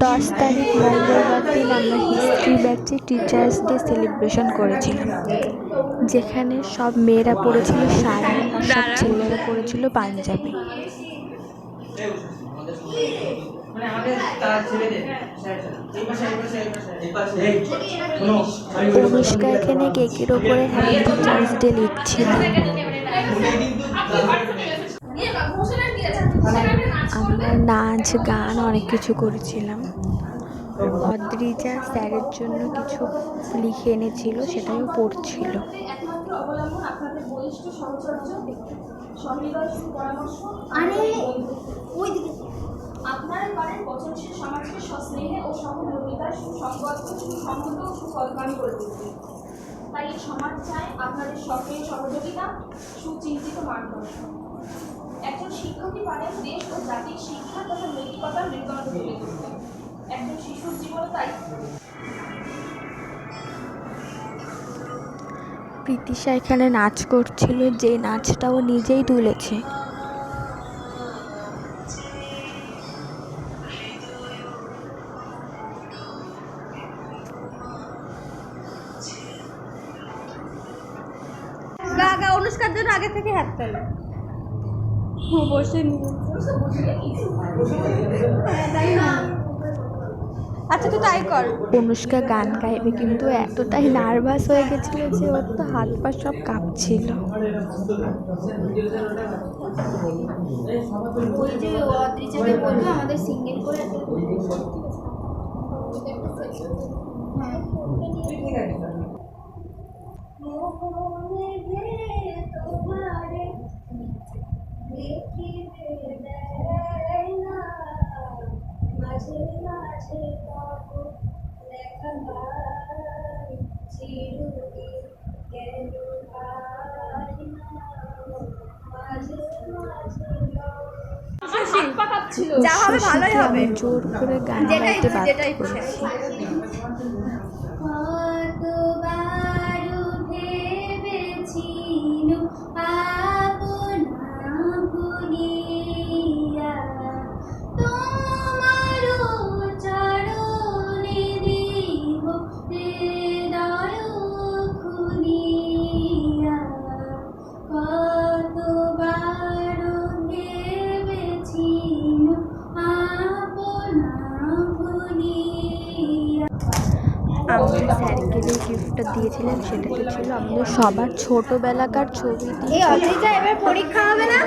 10 তারিখ মঙ্গলবার দিন আমরা হিস্ট্রি ব্যাচে টিচার্স ডে সেলিব্রেশন করেছিলাম, যেখানে সব মেয়েরা পরেছিল শাড়ি, সব ছেলেরা পরেছিল পাঞ্জাবি। অনুষ্কা এখানে কেকের ওপরে হ্যাপি টিচার্স ডে লিখছিল। আমরা নাচ গান অনেক কিছু করেছিলাম। অদ্রিজা স্যারের জন্য কিছু লিখে এনেছিল, সেটাও পড়ছিল। আপনারা পারেন পচনশীল সমাজকে সস্নেহে ও সহমর্মিতার সুসংগত সুসংহত ও সুকল্পনা করে তুলতে। তাই এই সমাজ চায় আপনাদের সক্রিয় সহযোগিতা, সুচিন্তিত মার্গদর্শন। একজন শিক্ষকই পারেন দেশ ও জাতির শিক্ষা তথা নৈতিকতার মেরুদণ্ড তুলে তুলতে। একজন শিশুর জীবনে তাই প্রীতিশা এখানে নাচ করছিল, যে নাচটা ও নিজেই তুলেছে। অনুষ্কার জন্য আগে থেকে হাত তালি বসে আচ্ছা তুই তাই কর। অনুষ্কা গান গাইবে, কিন্তু এতটাই নার্ভাস হয়ে গেছিল যে ওর তো হাত পা সব কাঁপছিল। ওই যে অদ্রিজাকে বলবো আমাদের সিঙ্গেল করে যা হবে ভালোই হবে। জোর করে গান গাইতে বাধ্য করেছি। আমরা স্যারকে যে গিফটটা দিয়েছিলাম সেটাতে ছিল আমাদের সবার ছোটোবেলাকার ছবি। এবার পরীক্ষা হবে না,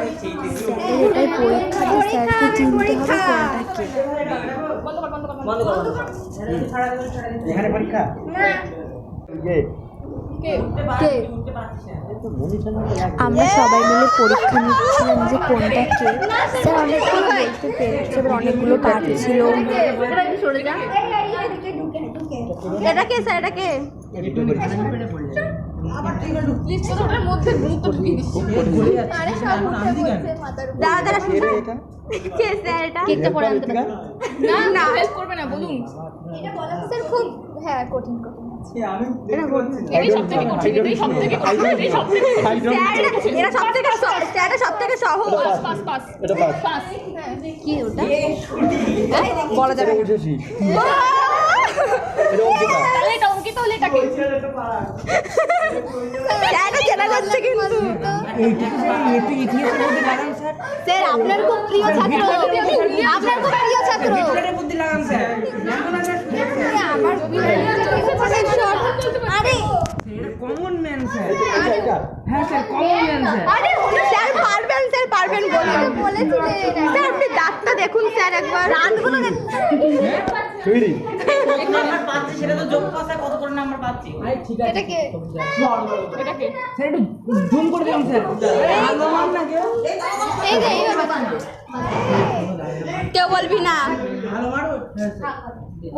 স্যারের এটাই পরীক্ষা, যে স্যারকে চিনতে হবে কোনটা কে। আমরা সবাই মিলে পরীক্ষা নিচ্ছিলাম যে কোনটা কে। স্যার অনেকগুলো বলতে পেরেছে, এবার অনেকগুলো পারছিল। এটা কে স্যার, এটা কে? দাদা কে স্যার? এটা কেকটা পড়ে আনতে না না হেল্প করবে না, বলুন স্যার। খুব হ্যাঁ কঠিন কঠিন সহজ। কি ওটা বলা যাবে? স্যার আপনার খুব প্রিয় ছাত্র, আপনার খুব প্রিয় ছাত্র। আরে কমন ম্যান স্যার। হ্যাঁ স্যার কমন ম্যান স্যার। আরে স্যার পারবেন, স্যার পারবেন বলেছিলেন। স্যার আপনি দাঁতটা দেখুন স্যার একবার, রাতগুলো দেখুন। পাচ্ছি সেটা তো যোগ পাশে কত করে নাম্বার পাচ্ছি। ঠিক আছে, এটা কে? এটা কে স্যার? একটু জুম করে দিন স্যার। ভালো মান না কেউ? এই যে কেউ বলবি না, ভালো মারো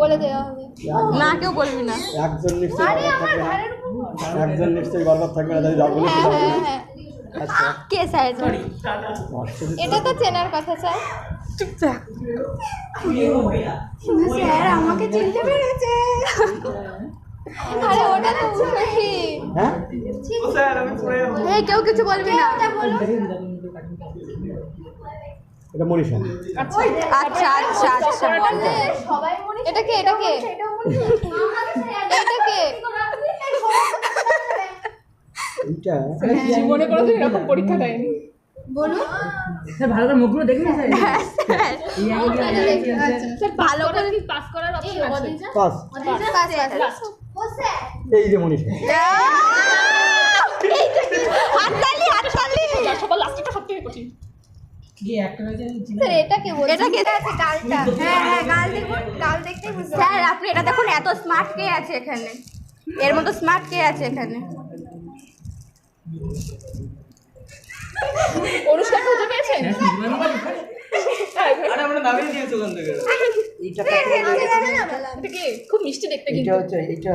বলে দেওয়া হবে না, কেউ বলবি না। একজন নিশ্চয়ই বরবাদ থাকবে না, যদি বলে হ্যাঁ কে স্যার? এটা তো চেনার কথা স্যার। চুপচাপ। স্যার আমাকে চিনতে পেরেছে। আরে ওটা তো উর্বশী। হ্যাঁ এই কেউ কিছু বলবি না। এটা মনীষা। আচ্ছা আচ্ছা আচ্ছা এটা কে এটা কে এটা কে এইটা জীবনে কোনোদিন এরকম পরীক্ষা দেয়নি। বলুন স্যার ভালো করে মুখগুলো দেখে স্যার এই স্যার ভালো করে পাস করার অপশন আছে পাস। এই যে মনীষা। হাততালি হাততালি সবার লাস্টটা সবথেকে কঠিন। কি একটা হয়েছে স্যার এটা কে বলছেন এটা কে আছে গালটা হ্যাঁ হ্যাঁ গাল দেখুন গাল দেখতেই বুঝতে স্যার আপনি এটা দেখুন এত স্মার্ট কে আছে এখানে এর মতো স্মার্ট কে আছে এখানে অনুষ্কা খুঁজে পেয়েছেন? আরে আমরা নামিয়ে দিয়েছি ওখান থেকে। এইটা এটা কে? খুব মিষ্টি দেখতে কিন্তু। এইটা হচ্ছে এইটা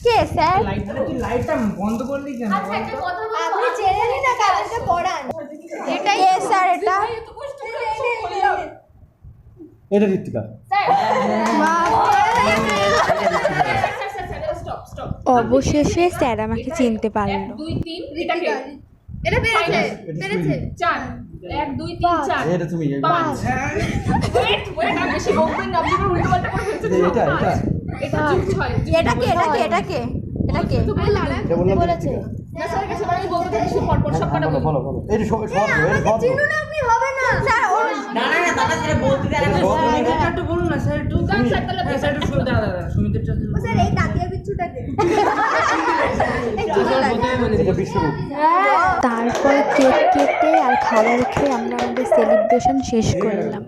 কে স্যার লাইটটা বন্ধ করে দিই কেন? আপনি চেনে নিন না কালকে পড়ান এটাই কে স্যার এটা এটা ঋত্বিকা। Stop stop. অবশেষে স্যার আমাকে চিনতে পারলো। 2 3 এটা কে? এটা পেরেছে পেরেছে 4 1 2 3 4 এটা তুমি 5 ওয়েট ওয়েট আর বেশি বকবেন না, আপনি উল্টো পাল্টা করে ফেলছেন। এটা এটা এটা 6 এটা কে এটা কে এটা কে এটা কে এটা বললাম বলেছে। না স্যার কাছে আমি বলতে চাইছি পরপর সবকটা বলো বলো বলো। এই সব সব আপনি হবে না স্যার না না না দাদা স্যার বলতে দেন একটু বলুন না স্যার একটু স্যার তাহলে হ্যাঁ স্যার একটু শুনে দাদা সুমিতেরটা স্যার এই তাকিয়া বিচ্ছুটা কে এটা বিশ্বরূপ। তারপর কেক কেটে আর খাবার খেয়ে আমরা আমাদের সেলিব্রেশন শেষ করলাম।